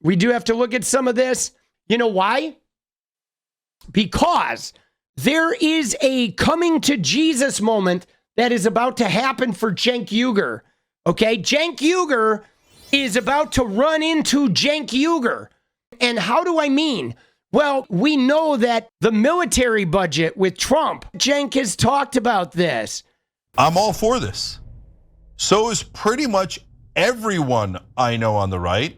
We do have to look at some of this. You know why? Because there is a coming to Jesus moment that is about to happen for Cenk 𝗏𝗟. Okay? Cenk 𝗏𝗟 is about to run into Cenk 𝗏𝗟. And how do I mean? Well, we know that the military budget with Trump, Cenk has talked about this. I'm all for this. So is pretty much everyone I know on the right.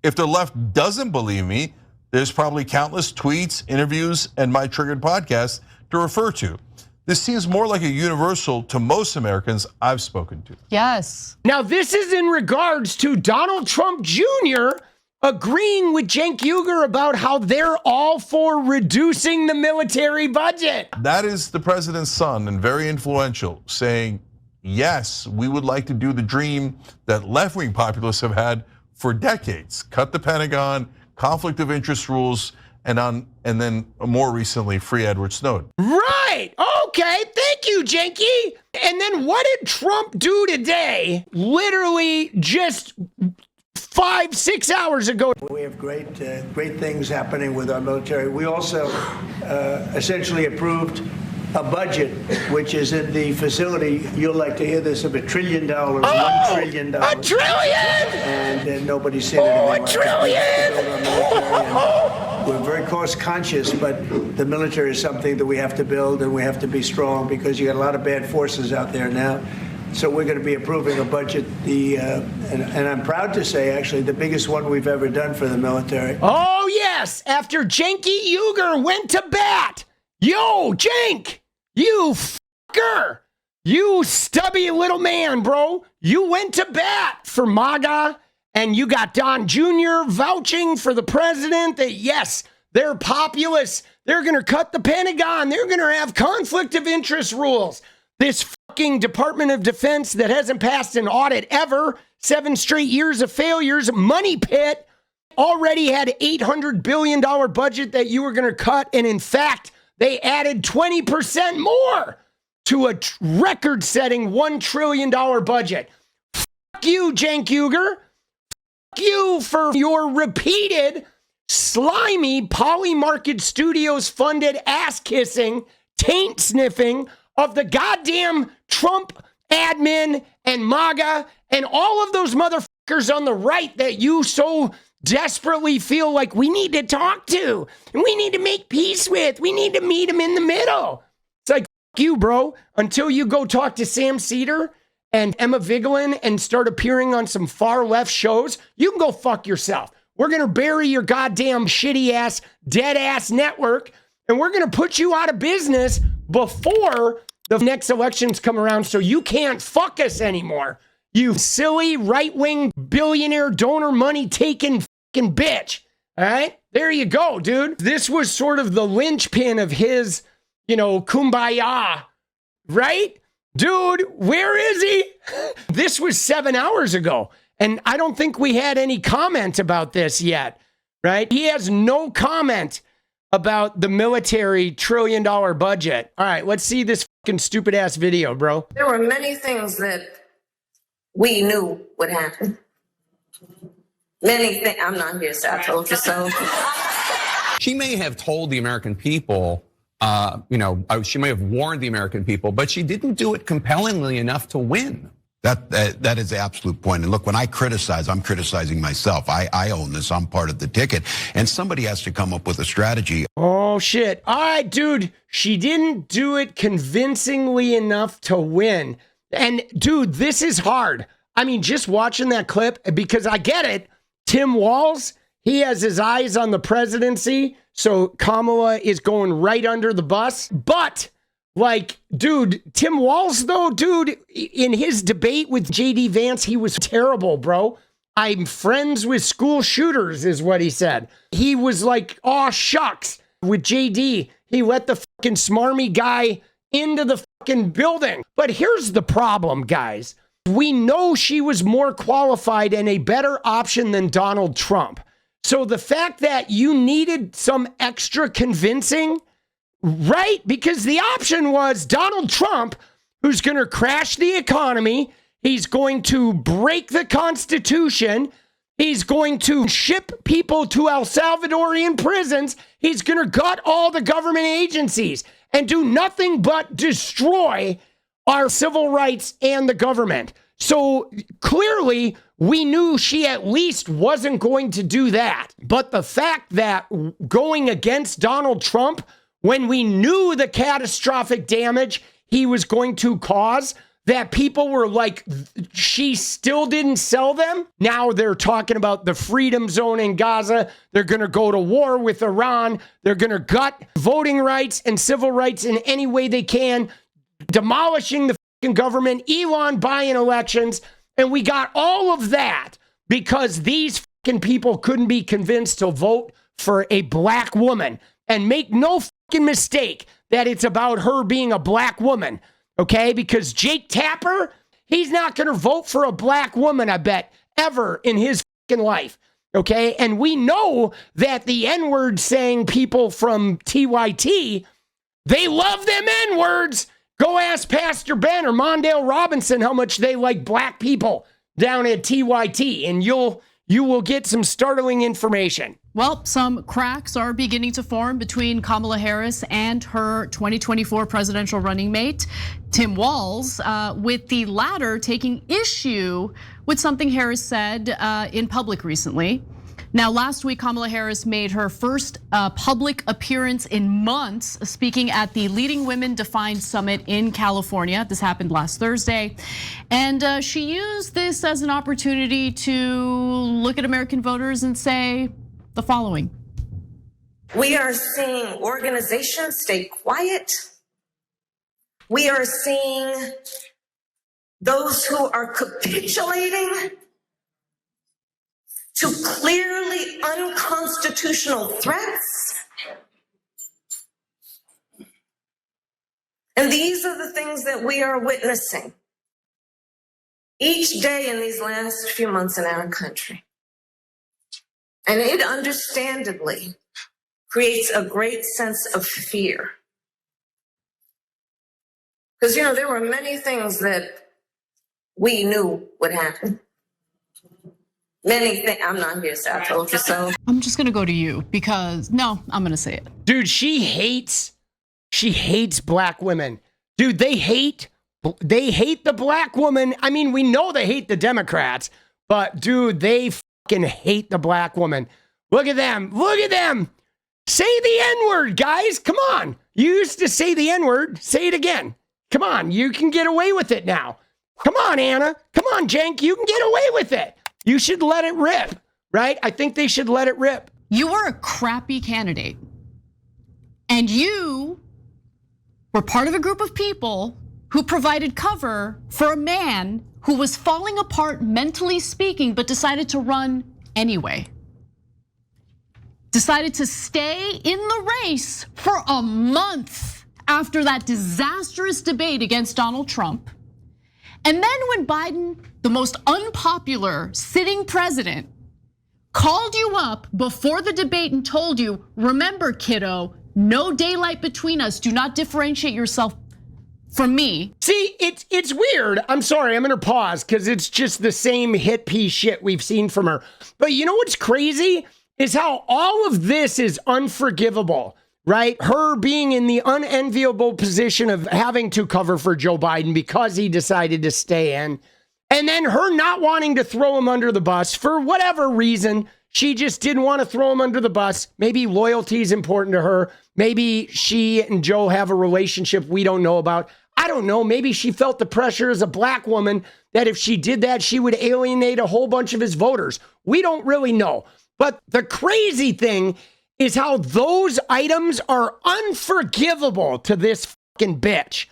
If the left doesn't believe me, there's probably countless tweets, interviews, and my Triggered podcast to refer to. This seems more like a universal to most Americans I've spoken to. Yes. Now, this is in regards to Donald Trump Jr. agreeing with Cenk 𝗏𝗟 about how they're all for reducing the military budget. That is the president's son and very influential, saying, yes, we would like to do the dream that left-wing populists have had for decades. Cut the Pentagon, conflict of interest rules, and then more recently, free Edward Snowden. Right, okay, thank you, Cenky. And then what did Trump do today? Literally just 5-6 hours ago. We have great things happening with our military. We also essentially approved a budget, which is in the facility, you'll like to hear this, of $1 trillion, $1 trillion. $1 trillion! And nobody's seen anything $1 trillion! We're very cost conscious, but the military is something that we have to build, and we have to be strong because you got a lot of bad forces out there now. So we're going to be approving a budget, and I'm proud to say, actually, the biggest one we've ever done for the military. Oh, yes, after Cenk 𝗏𝗏𝗟 went to bat. Yo, Cenk, you fucker. You stubby little man, bro. You went to bat for MAGA, and you got Don Jr. vouching for the president that, yes, they're populist. They're going to cut the Pentagon. They're going to have conflict of interest rules. This fucking Department of Defense that hasn't passed an audit ever, 7 straight years of failures, money pit, already had $800 billion budget that you were going to cut. And in fact, they added 20% more to a record-setting $1 trillion budget. Fuck you, Cenk 𝗏𝗟𝗓. Fuck you for your repeated, slimy, Polymarket Studios funded ass-kissing, taint-sniffing of the goddamn Trump admin and MAGA and all of those motherfuckers on the right that you so desperately feel like we need to talk to and we need to make peace with. We need to meet them in the middle. It's like, fuck you, bro. Until you go talk to Sam Seder and Emma Vigeland and start appearing on some far left shows, you can go fuck yourself. We're going to bury your goddamn shitty ass, dead ass network, and we're going to put you out of business before the next elections come around so you can't fuck us anymore. You silly right-wing billionaire donor money taking fucking bitch. All right? There you go, dude. This was sort of the linchpin of his, kumbaya, right? Dude, where is he? This was 7 hours ago, and I don't think we had any comment about this yet, right? He has no comment about the military $1 trillion budget. All right, let's see this fucking stupid ass video, bro. There were many things that we knew would happen. Many things. I'm not here, so I told you so. She may have told the American people, she may have warned the American people, but she didn't do it compellingly enough to win. That is the absolute point. And look, when I criticize, I'm criticizing myself. I own this. I'm part of the ticket. And somebody has to come up with a strategy. Oh, shit. All right, dude. She didn't do it convincingly enough to win. And, dude, this is hard. I mean, just watching that clip, because I get it. Tim Walz, he has his eyes on the presidency. So Kamala is going right under the bus. But, dude, Tim Walz, though, dude, in his debate with J.D. Vance, he was terrible, bro. I'm friends with school shooters, is what he said. He was like, oh, shucks. With J.D., he let the fucking smarmy guy into the fucking building. But here's the problem, guys. We know she was more qualified and a better option than Donald Trump. So the fact that you needed some extra convincing, right? Because the option was Donald Trump, who's going to crash the economy. He's going to break the Constitution. He's going to ship people to 𝗣𝗟𝗏𝗪𝗓 prisons. He's going to gut all the government agencies and do nothing but destroy our civil rights and the government. So clearly, we knew she at least wasn't going to do that. But the fact that going against Donald Trump, when we knew the catastrophic damage he was going to cause, that people were like, she still didn't sell them. Now they're talking about the freedom zone in Gaza. They're going to go to war with Iran. They're going to gut voting rights and civil rights in any way they can, demolishing the fucking government, Elon buying elections. And we got all of that because these fucking people couldn't be convinced to vote for a black woman. And make no fucking mistake that it's about her being a black woman. Okay, because Jake Tapper, he's not going to vote for a black woman, I bet, ever in his fucking life. Okay, and we know that the N-word saying people from TYT, they love them N-words. Go ask Pastor Ben or Mondale Robinson how much they like black people down at TYT, and you will get some startling information. Well, some cracks are beginning to form between Kamala Harris and her 2024 presidential running mate, Tim Walz, with the latter taking issue with something Harris said in public recently. Now, last week, Kamala Harris made her first public appearance in months, speaking at the Leading Women Defined Summit in California. This happened last Thursday. And she used this as an opportunity to look at American voters and say the following. We are seeing organizations stay quiet. We are seeing those who are capitulating to clearly unconstitutional threats. And these are the things that we are witnessing each day in these last few months in our country. And it understandably creates a great sense of fear. Because, there were many things that we knew would happen. Many things. I'm not here, so I told you so. I'm just gonna go to you because, no, I'm gonna say it. Dude, she hates black women. Dude, they hate the black woman. I mean, we know they hate the Democrats, but dude, they fucking hate the black woman. Look at them. Look at them. Say the N-word, guys. Come on. You used to say the N-word. Say it again. Come on. You can get away with it now. Come on, Anna. Come on, Cenk. You can get away with it. You should let it rip, right? I think they should let it rip. You were a crappy candidate. And you were part of a group of people who provided cover for a man who was falling apart mentally speaking, but decided to run anyway. Decided to stay in the race for a month after that disastrous debate against Donald Trump. And then when Biden, the most unpopular sitting president, called you up before the debate and told you, remember, kiddo, no daylight between us. Do not differentiate yourself from me. See, it's weird. I'm sorry, I'm gonna pause because it's just the same hit piece shit we've seen from her. But you know what's crazy is how all of this is unforgivable, right? Her being in the unenviable position of having to cover for Joe Biden because he decided to stay in. And then her not wanting to throw him under the bus for whatever reason. She just didn't want to throw him under the bus. Maybe loyalty is important to her. Maybe she and Joe have a relationship we don't know about. I don't know. Maybe she felt the pressure as a black woman that if she did that, she would alienate a whole bunch of his voters. We don't really know. But the crazy thing is how those items are unforgivable to this fucking bitch.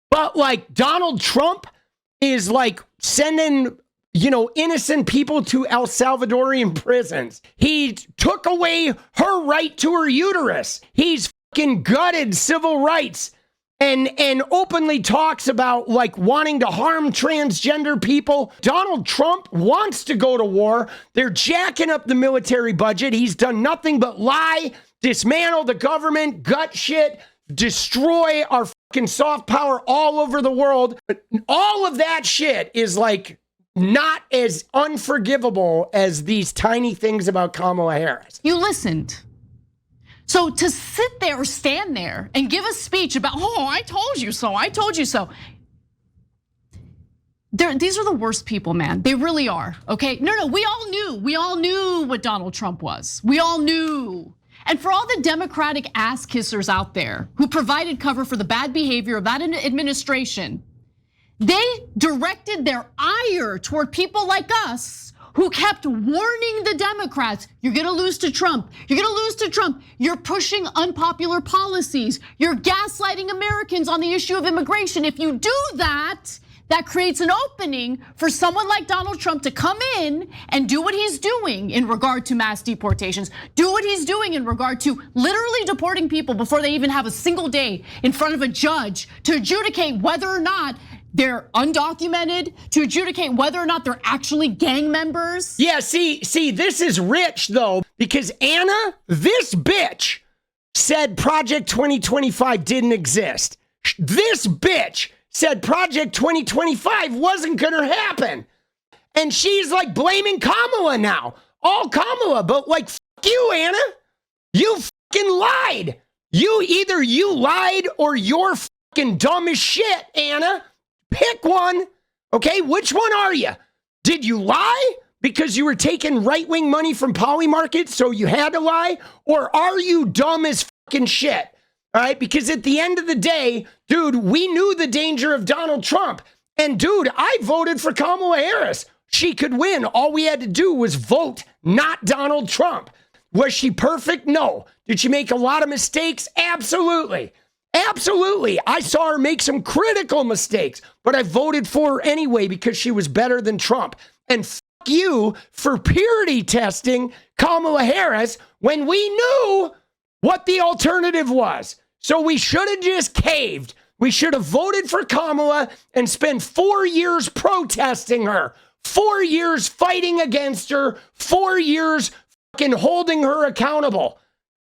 But like Donald Trump is like sending, innocent people to 𝗣𝗟𝗏𝗪𝗓 prisons. He took away her right to her uterus. He's fucking gutted civil rights and openly talks about like wanting to harm transgender people. Donald Trump wants to go to war. They're jacking up the military budget. He's done nothing but lie, dismantle the government, gut shit, destroy our fucking soft power all over the world. All of that shit is like not as unforgivable as these tiny things about Kamala Harris. You listened. So to sit there or stand there and give a speech about, oh, I told you so, I told you so. These are the worst people, man. They really are, okay? No, we all knew what Donald Trump was. We all knew. And for all the Democratic ass kissers out there who provided cover for the bad behavior of that administration, they directed their ire toward people like us who kept warning the Democrats, you're gonna lose to Trump, you're gonna lose to Trump, you're pushing unpopular policies, you're gaslighting Americans on the issue of immigration. If you do that, that creates an opening for someone like Donald Trump to come in and do what he's doing in regard to mass deportations, do what he's doing in regard to literally deporting people before they even have a single day in front of a judge to adjudicate whether or not they're undocumented, to adjudicate whether or not they're actually gang members. Yeah, see, this is rich though, because Anna, this bitch said Project 2025 didn't exist. This bitch said Project 2025 wasn't gonna happen. And she's like blaming Kamala now. All Kamala, but like, fuck you, Anna. You fucking lied. Either you lied or you're fucking dumb as shit, Anna. Pick one, okay? Which one are you? Did you lie because you were taking right-wing money from Polymarket, so you had to lie? Or are you dumb as fucking shit? All right, because at the end of the day, dude, we knew the danger of Donald Trump. And dude, I voted for Kamala Harris. She could win. All we had to do was vote, not Donald Trump. Was she perfect? No. Did she make a lot of mistakes? Absolutely. Absolutely. I saw her make some critical mistakes, but I voted for her anyway because she was better than Trump. And fuck you for purity testing Kamala Harris when we knew what the alternative was. So we should have just caved. We should have voted for Kamala and spent 4 years protesting her, 4 years fighting against her, 4 years fucking holding her accountable.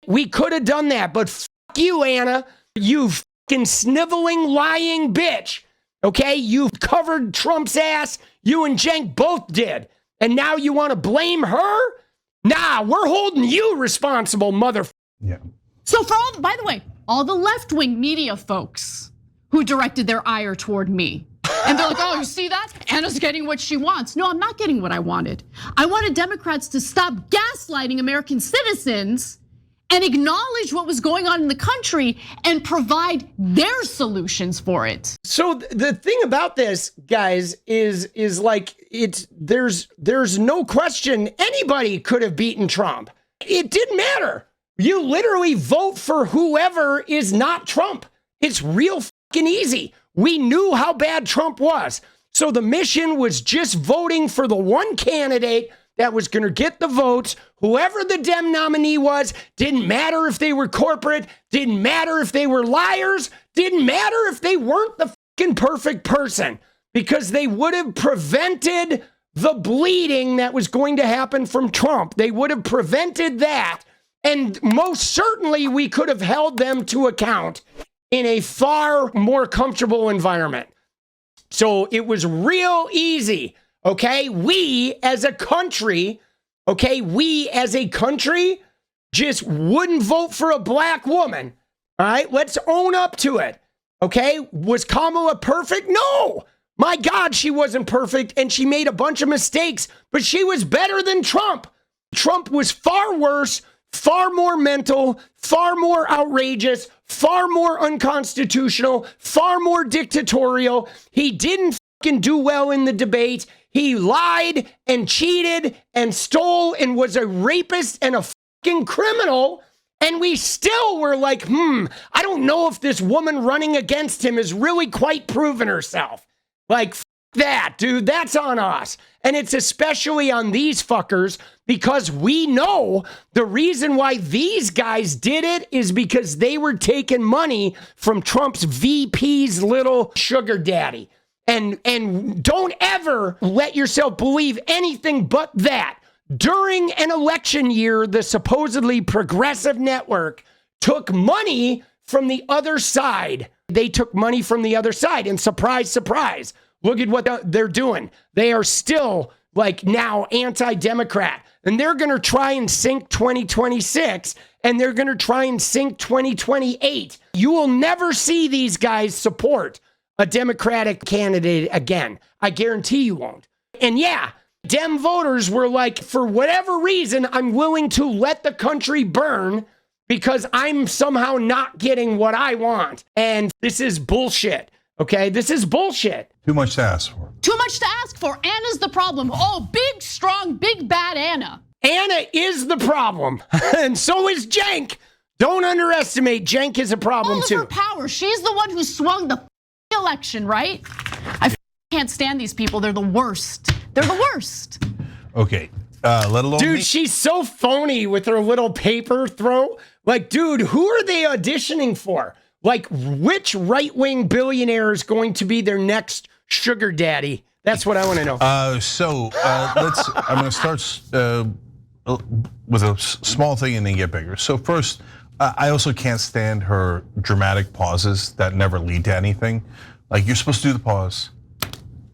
We could have done that, but fuck you, Anna, you fucking sniveling, lying bitch. Okay, you covered Trump's ass. You and Cenk both did. And now you want to blame her? Nah, we're holding you responsible, motherfucker. Yeah. So for all, by the way, all the left-wing media folks who directed their ire toward me. And they're like, oh, you see that? Anna's getting what she wants. No, I'm not getting what I wanted. I wanted Democrats to stop gaslighting American citizens and acknowledge what was going on in the country and provide their solutions for it. So the thing about this, guys, is like there's no question anybody could have beaten Trump. It didn't matter. You literally vote for whoever is not Trump. It's real fucking easy. We knew how bad Trump was. So the mission was just voting for the one candidate that was going to get the votes. Whoever the Dem nominee was, didn't matter if they were corporate, didn't matter if they were liars, didn't matter if they weren't the fucking perfect person, because they would have prevented the bleeding that was going to happen from Trump. They would have prevented that. And most certainly we could have held them to account in a far more comfortable environment. So it was real easy, okay? We as a country, just wouldn't vote for a black woman, all right? Let's own up to it, okay? Was Kamala perfect? No. My God, she wasn't perfect, and she made a bunch of mistakes, but she was better than Trump. Trump was far worse, far more mental, far more outrageous, far more unconstitutional, far more dictatorial. He didn't fucking do well in the debate. He lied and cheated and stole and was a rapist and a fucking criminal. And we still were like, I don't know if this woman running against him is really quite proven herself. Like, that, dude, that's on us. And it's especially on these fuckers because we know the reason why these guys did it is because they were taking money from Trump's VP's little sugar daddy. And don't ever let yourself believe anything but that. During an election year, the supposedly progressive network took money from the other side. They took money from the other side. And surprise, surprise, Look at what they're doing. They are still like now anti-Democrat, and they're going to try and sink 2026, and they're going to try and sink 2028. You will never see these guys support a Democratic candidate again. I guarantee you won't. And yeah, Dem voters were like, for whatever reason, I'm willing to let the country burn because I'm somehow not getting what I want. And this is bullshit. Okay, this is bullshit. Too much to ask for. Too much to ask for. Anna's the problem. Oh, big, strong, big, bad Anna. Anna is the problem. And so is Cenk. Don't underestimate Cenk is a problem all of too. Her power. She's the one who swung the election, right? I can't stand these people. They're the worst. They're the worst. Okay, let alone dude, me. She's so phony with her little paper throw. Like, dude, who are they auditioning for? Like, which right-wing billionaire is going to be their next sugar daddy? That's what I want to know. I'm going to start with a small thing and then get bigger. So first, I also can't stand her dramatic pauses that never lead to anything. Like, you're supposed to do the pause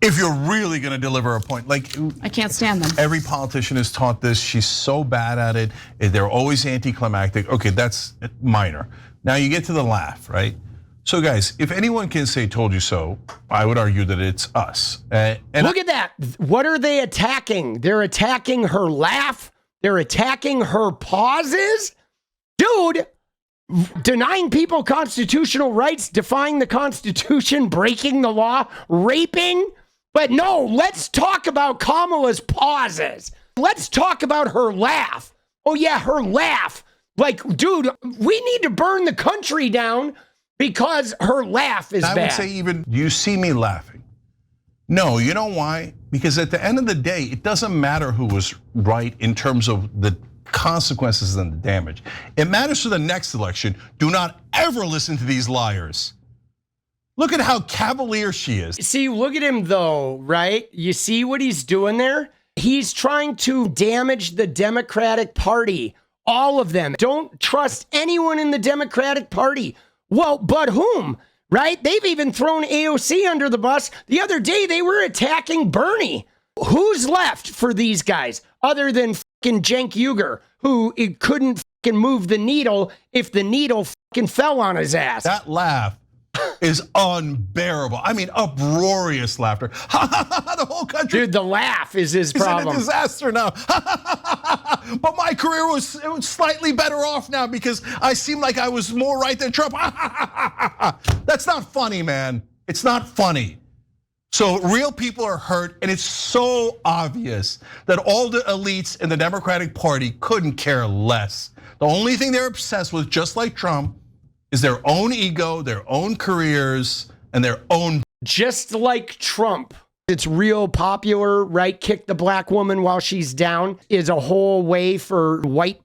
if you're really going to deliver a point. Like, I can't stand them. Every politician is taught this. She's so bad at it. They're always anticlimactic. Okay, that's minor. Now you get to the laugh, right? So guys, if anyone can say "told you so," I would argue that it's us. And look at that. What are they attacking? They're attacking her laugh. They're attacking her pauses. Dude, denying people constitutional rights, defying the Constitution, breaking the law, raping. But no, let's talk about Kamala's pauses. Let's talk about her laugh. Oh yeah, her laugh. Like, dude, we need to burn the country down because her laugh is bad. I would say even, do you see me laughing? No, you know why? Because at the end of the day, it doesn't matter who was right in terms of the consequences and the damage. It matters for the next election. Do not ever listen to these liars. Look at how cavalier she is. See, look at him though, right? You see what he's doing there? He's trying to damage the Democratic Party. All of them. Don't trust anyone in the Democratic Party. Well, but whom? Right? They've even thrown AOC under the bus. The other day they were attacking Bernie. Who's left for these guys other than fucking Cenk Uygur, who couldn't fucking move the needle if the needle fucking fell on his ass? That laugh is unbearable. I mean, uproarious laughter. The whole country. Dude, the laugh is his problem. It's a disaster now. But my career was slightly better off now because I seemed like I was more right than Trump. That's not funny, man. It's not funny. So real people are hurt, and it's so obvious that all the elites in the Democratic Party couldn't care less. The only thing they're obsessed with, just like Trump, is their own ego, their own careers, and their own. Just like Trump. It's real popular, right? Kick the black woman while she's down is a whole way for white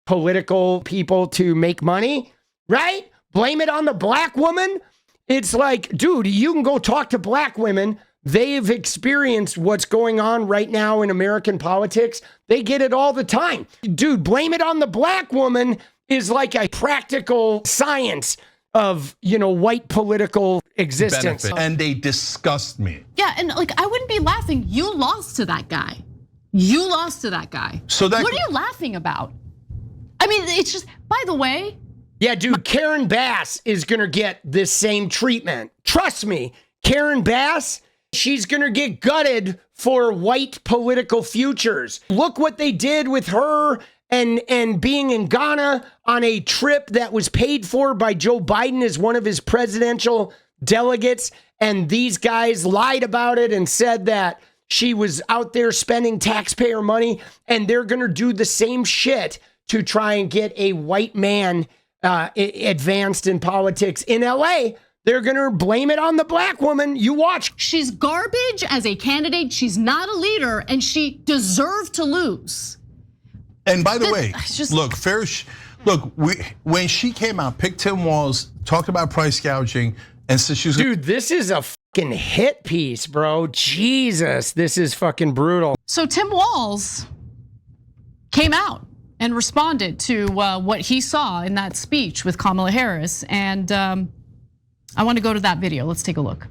political people to make money, right? Blame it on the black woman. It's like, dude, you can go talk to black women. They've experienced what's going on right now in American politics. They get it all the time. Dude, blame it on the black woman is like a practical science of, white political existence. Benefit. And they disgust me. Yeah, and like I wouldn't be laughing. You lost to that guy. You lost to that guy. So what are you laughing about? I mean, it's just, by the way. Yeah, dude, Karen Bass is gonna get this same treatment. Trust me, Karen Bass, she's gonna get gutted for white political futures. Look what they did with her and being in Ghana on a trip that was paid for by Joe Biden as one of his presidential delegates. And these guys lied about it and said that she was out there spending taxpayer money. And they're going to do the same shit to try and get a white man advanced in politics in LA. They're going to blame it on the black woman. You watch. She's garbage as a candidate. She's not a leader, and she deserved to lose. And by the way, look, when she came out, picked Tim Walz, talked about price gouging, and said she was. Dude, this is a fucking hit piece, bro. Jesus, this is fucking brutal. So Tim Walz came out and responded to what he saw in that speech with Kamala Harris, and I want to go to that video. Let's take a look.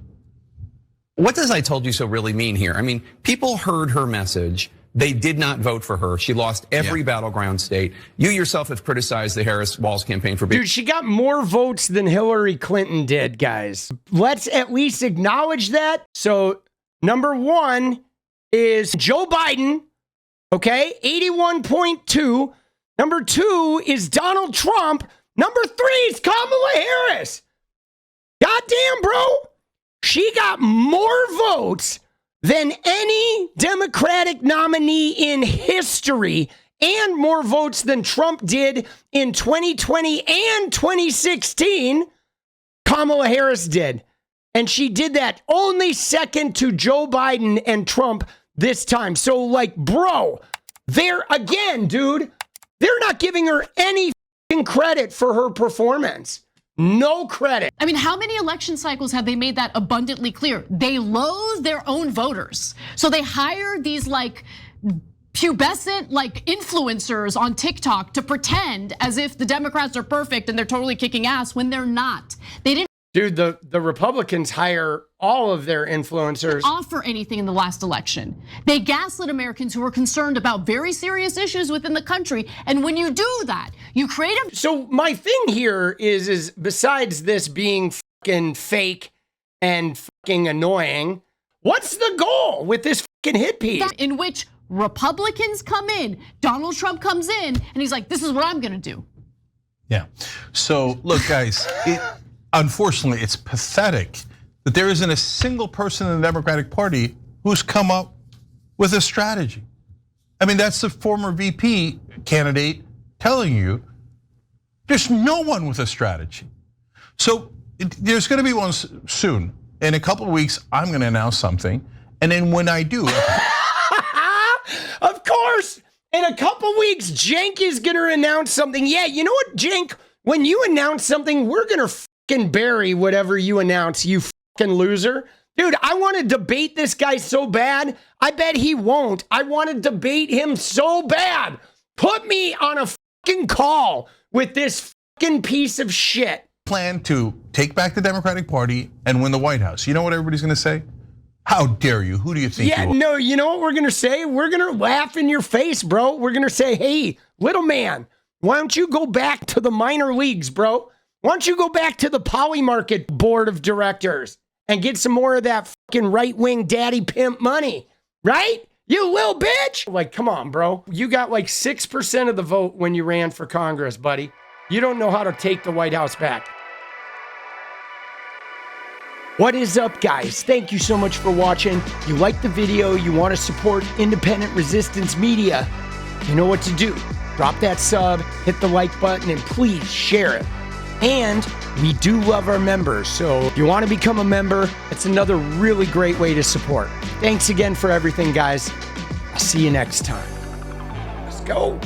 What does "I told you so" really mean here? I mean, people heard her message. They did not vote for her. She lost every battleground state. You yourself have criticized the Harris-Walz campaign for being— Dude, she got more votes than Hillary Clinton did, guys. Let's at least acknowledge that. So, number one is Joe Biden, okay, 81.2. Number two is Donald Trump. Number three is Kamala Harris. Goddamn, bro. She got more votes than any Democratic nominee in history, and more votes than Trump did in 2020 and 2016. Kamala Harris did. And she did that only second to Joe Biden and Trump this time. So, like, bro, they're, again, dude, they're not giving her any fucking credit for her performance. No credit. I mean, how many election cycles have they made that abundantly clear? They loathe their own voters. So they hired these like pubescent like influencers on TikTok to pretend as if the Democrats are perfect and they're totally kicking ass when they're not. They didn't— Dude, the Republicans hire all of their influencers. Offer anything in the last election. They gaslit Americans who are concerned about very serious issues within the country. And when you do that, you create a— So my thing here is besides this being fucking fake and fucking annoying, what's the goal with this fucking hit piece? in which Republicans come in, Donald Trump comes in, and he's like, this is what I'm gonna do. Yeah. So look, guys, unfortunately, it's pathetic that there isn't a single person in the Democratic Party who's come up with a strategy. I mean, that's the former VP candidate telling you there's no one with a strategy. So there's gonna be one soon. In a couple of weeks, I'm gonna announce something. And then when I do— Of course, in a couple weeks, Cenk is gonna announce something. Yeah, you know what, Cenk? When you announce something, we're gonna fucking bury whatever you announce, you fucking loser. Dude, I want to debate this guy so bad. I bet he won't. I want to debate him so bad. Put me on a fucking call with this fucking piece of shit. Plan to take back the Democratic Party and win the White House. You know what everybody's gonna say? How dare you? Who do you think you are? No, you know what we're gonna say? We're gonna laugh in your face, bro. We're gonna say, hey, little man, why don't you go back to the minor leagues, bro? Why don't you go back to the Poly Market board of directors and get some more of that fucking right-wing daddy pimp money, right? You little bitch. Like, come on, bro. You got like 6% of the vote when you ran for Congress, buddy. You don't know how to take the White House back. What is up, guys? Thank you so much for watching. You like the video, you want to support independent resistance media, you know what to do. Drop that sub, hit the like button, and please share it. And we do love our members, so if you want to become a member, it's another really great way to support. Thanks again for everything, guys. I'll see you next time. Let's go.